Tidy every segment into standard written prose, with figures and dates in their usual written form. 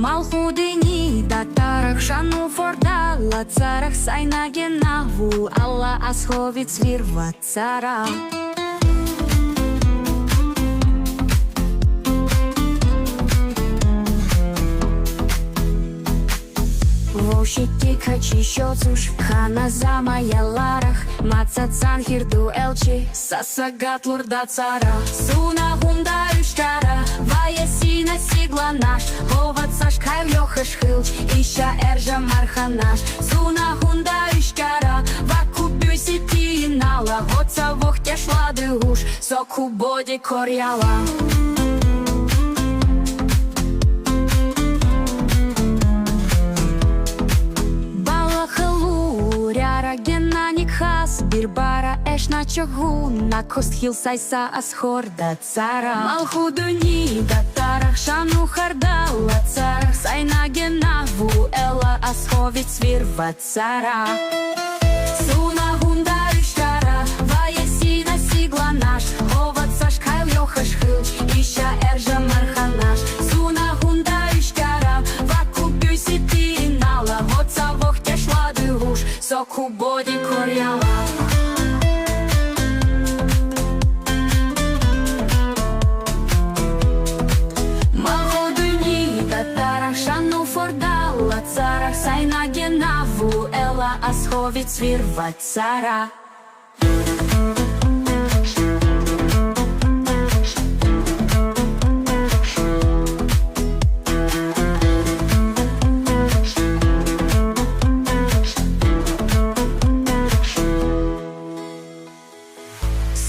Малхудини да тарах шану фордала царах сайна генаву алла асховит свирва цара. Вошики качи щоцуш хана замая ларах маца цанхирду елчи сасагат лурда цара. Суна гунда üşkara vaya sina sigla nаш hovat sashkay lyokhаш хыл ища эржа марханаш. Суна гунда üşkara vakuby сити нала hoca vohtя шлады уж соку боди коряла. Бирбара эшна чогу на костхил сайса асхорда цара. Малхудуни да тарах шану хардала царах сайна генаву эла асховит свирва цара. Суна гунда üşkara vaya sina sigla наш hovat sashkay lyokhаш хыл ища эржа марханаш. Суна гунда üşkara vakuby сити нала hoca vohtя шлады уж соку боди коряла. Царах сайна генаву эла асховит свирва цара.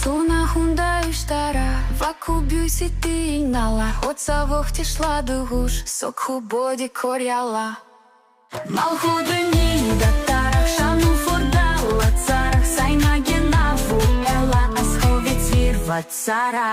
Суна гунда üşkara vakuby сити нала hoca vohtя шлады уж соку боди коряла. Малхудуни да тарах шану фордала царах сайна генаву эла асховит свирва цара.